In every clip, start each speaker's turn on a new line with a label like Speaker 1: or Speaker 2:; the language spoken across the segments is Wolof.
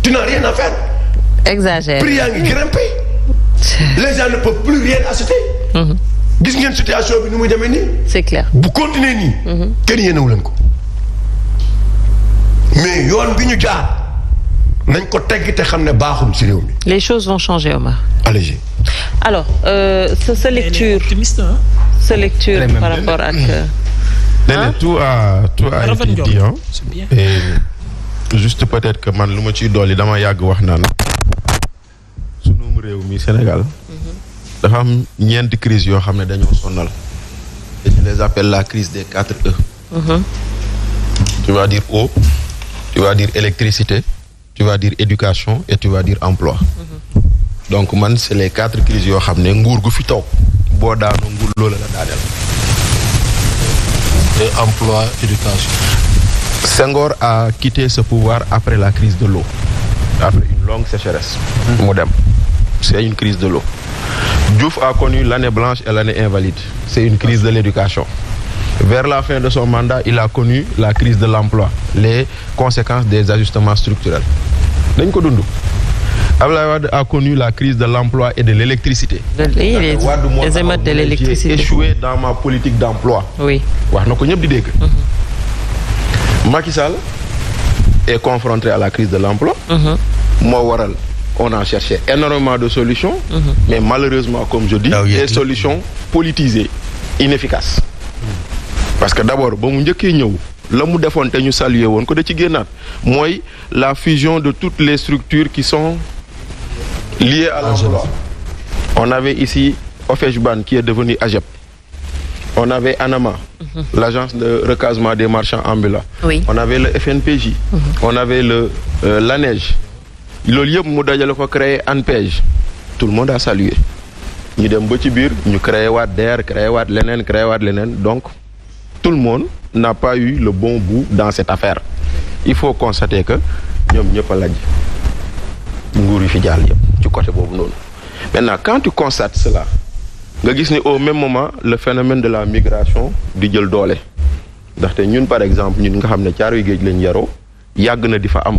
Speaker 1: tu n'as rien à faire.
Speaker 2: Exagère.
Speaker 1: Prix yaa ngi grimpé. Les gens ne peuvent plus rien acheter. gis ngeen situation bi nu muy demee nii.
Speaker 2: c'est clair.
Speaker 1: bu continuer nii. kenn yéenewu leen ko. mais yoon bi ñu jaar nañ ko tegg te xam ne baaxul ci réew mi.
Speaker 2: les choses vont changer, Omar.
Speaker 1: allez-y.
Speaker 2: alors sa lecture. sa lecture par rapport ak.
Speaker 3: tout a été dit hein.
Speaker 4: C'est bien.
Speaker 3: Et juste peut-être que man lu ma ciy dolli dama yàgg wax naan sunu réew mi Sénégal dafa am ñeenti crise yoo xam ne dañoo sonnal et je les appelle la crise des 4 E. Tu vas dire eau, tu vas dire électricité, tu vas dire éducation et tu vas dire emploi. Donc man c'est les 4 crises yoo xam ne nguur gu fi toog boo daanoo nguur loola la daaneel.
Speaker 4: Et emploi, éducation.
Speaker 3: Senghor a quitté ce pouvoir après la crise de l'eau, après une longue sécheresse. Mu dem. C'est une crise de l'eau. Diouf a connu l'année blanche et l'année invalide. C'est une crise de l'éducation. Vers la fin de son mandat, il a connu la crise de l'emploi, les conséquences des ajustements structurels. Dañ ko dund. Abdoulaye Wade a connu la crise de l'emploi et de l'électricité.
Speaker 2: Les émeutes de l'électricité.
Speaker 3: J'ai échoué dans ma politique d'emploi.
Speaker 2: Oui.
Speaker 3: Wax na ko ñëpp di dégg. Macky Sall est confronté à la crise de l'emploi. Moo waral on a cherché énormément de solutions. Mais malheureusement, comme je dis, des solutions politisées, inefficaces. Parce que d'abord ba mu njëkkee ñëw la mu defoon te ñu saluer woon ko da ci génnaat mooy la fusion de toutes les structures qui sont liées à l'emploi. On avait ici OFEJBAN qui est devenu AGEP. On avait ANAMA, l'agence de recasement des marchands ambulants.
Speaker 2: Oui.
Speaker 3: On avait le FNPJ. On avait l'ANEJ. Loolu yëpp mu dajale ko créé ANPEJ. Tout le monde a salué. ñu dem ba ci biir ñu créé waat DER créé waat leneen donc tout le monde n'a pas eu le bon bout dans cette affaire. Il faut constater que ñoom ñëpp a lajj nguur yi fi jàll yëpp ci côté boobu noonu. Maintenant quand tu constates cela nga gis ni au même moment le phénomène de la migration di jël doole ndaxte ñun par exemple ñun nga xam ne Caaroy Géej lañ yaroo yàgg na di fa am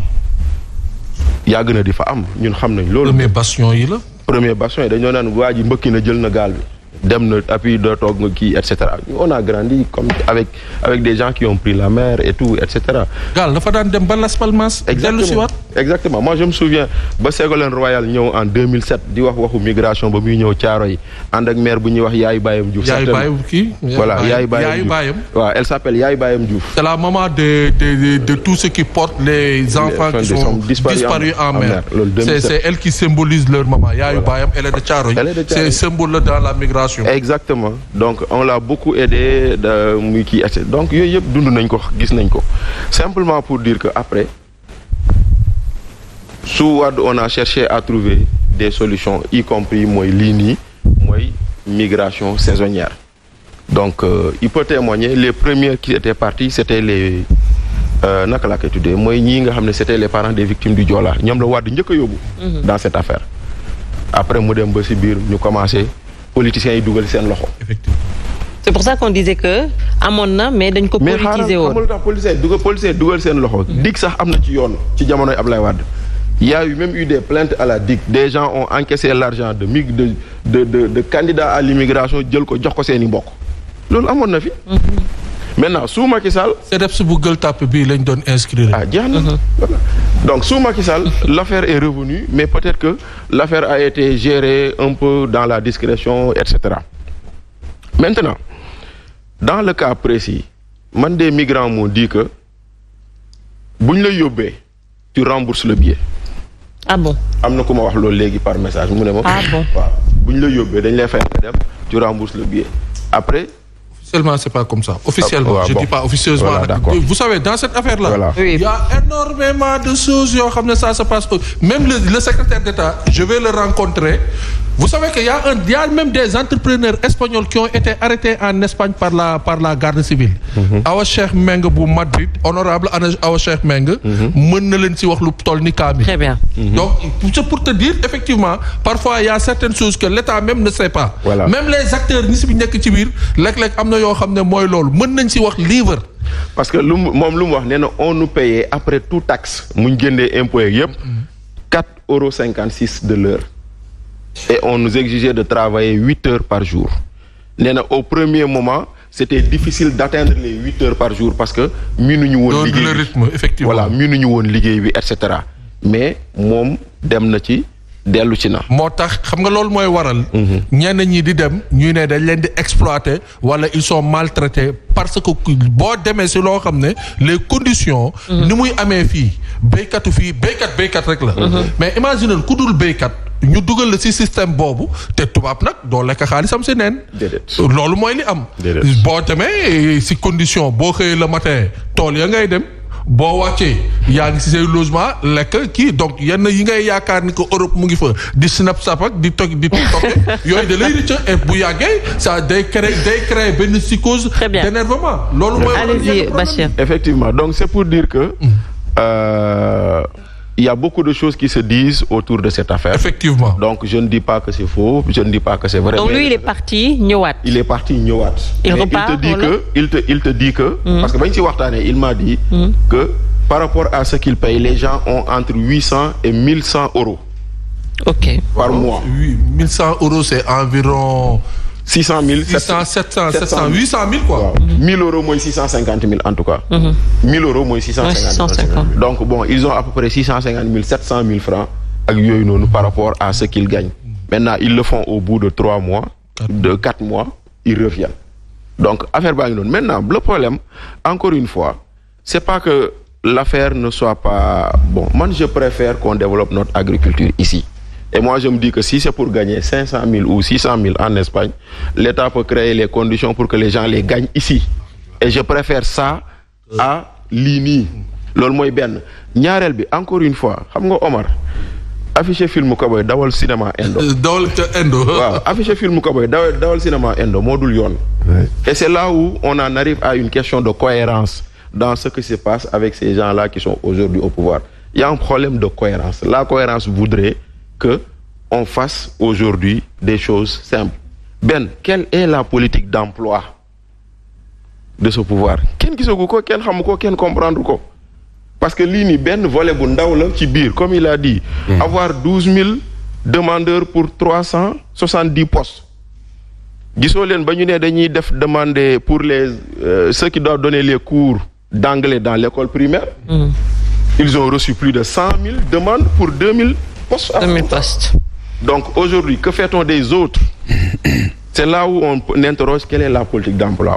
Speaker 3: ñun xam nañ loolu.
Speaker 4: Premier bastion yi la.
Speaker 3: Premier bastion yi dañoo naan waa ji mbëkki na jël na gaal bi dem na appui doo toog nga kii et cetera on a grandi comme avec des gens qui ont pris la mer et tout et cetera.
Speaker 4: gaal dafa daan dem ba Las Palmas. dellu si waat.
Speaker 3: Exactement moi je me souviens ba Ségolène Royal ñëw en 2007 di waxu migration ba muy ñëw Thiaroye ànd ak maire bu ñuy wax Yaay Bayam Diouf.
Speaker 4: Yaay Bayam kii.
Speaker 3: voilà Yaay Bayam waaw elle s'appelle Yaay Bayam Diouf.
Speaker 4: C'est la maman de tout ce qui porte les enfants qui sont disparus en mer. C'est elle qui symbolise leur maman. Yaay Bayam elle est de Thiaroye. C'est symbole dans la migration.
Speaker 3: Exactement donc on l'a beaucoup aidé muy kii donc yooyu yëpp dund nañ ko gis nañ ko simplement pour dire que après su Wade on a cherché à trouver des solutions y compris mooy lii nii mooy migration saisonnière donc il peut témoigner les premiers qui étaient partis c'était les naka laa koy tuddee mooy ñii nga xam ne c'était les parents des victimes du Joola ñoom la Wade njëkk a yóbbu dans cette affaire après mu dem ba ci biir ñu commencé politiciens yi dugal seen loxo.
Speaker 4: Effectivement.
Speaker 2: C'est pour ça qu'on disait que amoon na mais dañ ko politiser woon.
Speaker 3: mais xaaral politiciens dugal seen loxo. DIC sax am na ci yoon ci jamonoy Ablaye Wade. Il y a eu même eu des plaintes à la DIC. Des gens ont encaissé l'argent de candidats à l'immigration jël ko jox ko seen i mbokk. Loolu amoon na fi. Maintenant sous Macky Sall.
Speaker 4: CDEPS bu Gueule Tapée bii lañ doon inscrire.
Speaker 3: Jeex na. Voilà. Donc sous Macky Sall l'affaire est revenue mais peut-être que l'affaire a été gérée un peu dans la discrétion et cetera. Maintenant dans le cas précis man des migrants m'ont dit que buñ la yóbbee tu rembourses le billet.
Speaker 2: Ah bon.
Speaker 3: am na ku ma wax loolu léegi par message mu ne ma.
Speaker 2: Ah bon
Speaker 3: waaw buñ la yóbbee dañ lay fay nga dem tu rembourses le billet après.
Speaker 4: Officiellement, c'est pas comme ça. Officiellement, je dis pas officieusement.
Speaker 3: Voilà,
Speaker 4: vous savez, dans cette affaire-là,
Speaker 3: voilà.
Speaker 4: Il y a énormément de choses. Ça se passe. Même le secrétaire d'État, je vais le rencontrer. Vous savez qu'il y a même des entrepreneurs espagnols qui ont été arrêtés en Espagne par la garde civile. Awa Cheikh Meng bu Madrid, honorable Awa Cheikh Meng, mën na leen ci wax lu toll ni kaami.
Speaker 2: Très bien.
Speaker 4: Donc, c'est pour te dire, effectivement, parfois il y a certaines choses que l'État même ne sait pas.
Speaker 3: Voilà.
Speaker 4: Même les acteurs ñi ci nekk ci biir léeg-léeg am na yoo xam ne mooy loolu mën nañ ci wax livre.
Speaker 3: Parce que moom lu mu wax nee na on nous payait après tout taxe mu ñu génnee impôt yëpp 4,56 € de l'heure. Et on nous exigeait de travailler 8 heures par jour. Au premier moment, c'était difficile d'atteindre les 8 heures par jour parce que minuñu woon liggéey
Speaker 4: le rythme, effectivement.
Speaker 3: Voilà, minuñu woon liggéey bi, etc. Mais moom dem na ci dellu ci na.
Speaker 4: moo tax xam nga loolu mooy waral. ñenn ñi di dem ñuy ne dañ leen di exploiter wala ils sont maltraités parce que boo demee si loo xam ne les conditions. ni muy amee fii béykatu fii béykat rek la. mais imagine ku dul béykat. ñu dugal la ci système boobu te tubaab nag doo lekk xaalisam ci neen. loolu mooy li am. boo demee ci condition boo xëyee le matin tool ya ngay dem boo wàccee yaa ngi ci say logement lekk kii donc yenn yi ngay yaakaar ni que Europe mu ngi fa di snap sap ak di toog yooyu da lay rëcc et bu yàggee ça day créer benn psychose d'énervement. loolu mooy.
Speaker 2: Allez-y, Bachir.
Speaker 3: Effectivement, donc c'est pour dire que. Il y a beaucoup de choses qui se disent autour de cette affaire.
Speaker 4: Effectivement.
Speaker 3: Donc je ne dis pas que c'est faux, je ne dis pas que c'est vrai.
Speaker 2: Donc lui, il est parti ñëwaat.
Speaker 3: Il est parti ñëwaat.
Speaker 2: Il repart.
Speaker 3: Il te dit que parce que bañ ci waxtaanee il m'a dit que par rapport à ce qu'il paye, les gens ont entre 800 et 1100 €.
Speaker 2: OK.
Speaker 3: Par mois.
Speaker 4: Oui, 1100 €, c'est environ
Speaker 3: 600 000,
Speaker 4: 700, 800 000 quoi.
Speaker 3: 1000 € moins 650 000 en tout cas. 1000 € moins 650 000. Donc bon, ils ont à peu près 650 000, 700 000 francs par rapport à ce qu'ils gagnent. Maintenant, ils le font au bout de 3 mois, de 4 mois, ils reviennent. Donc, affaire Bagnon. Maintenant, le problème, encore une fois, c'est pas que l'affaire ne soit pas... Bon, moi, je préfère qu'on développe notre agriculture ici. Et moi, je me dis que si c'est pour gagner 500 000 ou 600 000 en Espagne, l'État peut créer les conditions pour que les gens les gagnent ici. Et je préfère ça à l'INI. Loolu mooy benn ñaareel bi encore une fois xam nga Omar affiché film Cowboy dawal cinéma indo.
Speaker 4: dawal ca indo.
Speaker 3: waaw affiché film Cowboy dawal cinéma indo moo dul yoon. Et c'est là où on en arrive à une question de cohérence dans ce qui se passe avec ces gens-là qui sont aujourd'hui au pouvoir. Il y a un problème de cohérence. La cohérence voudrait que on fasse aujourd'hui des choses simples. Ben, quelle est la politique d'emploi de ce pouvoir? Kenn gisagu ko, kenn xamu ko, kenn comprendre ko. Parce que lii nii benn volet bu ndaw la ci biir, comme il a dit, avoir 12 000 demandeurs pour 370 postes. Gisoo leen ba ñu ne dañuy def demander pour les ceux qui doivent donner les cours d'anglais dans l'école primaire. Ils ont reçu plus de 100 000 demandes pour 2000 postes.
Speaker 2: 2000 postes.
Speaker 3: Donc aujourd'hui, que fait-on des autres? C'est là où on interroge quelle est la politique d'emploi.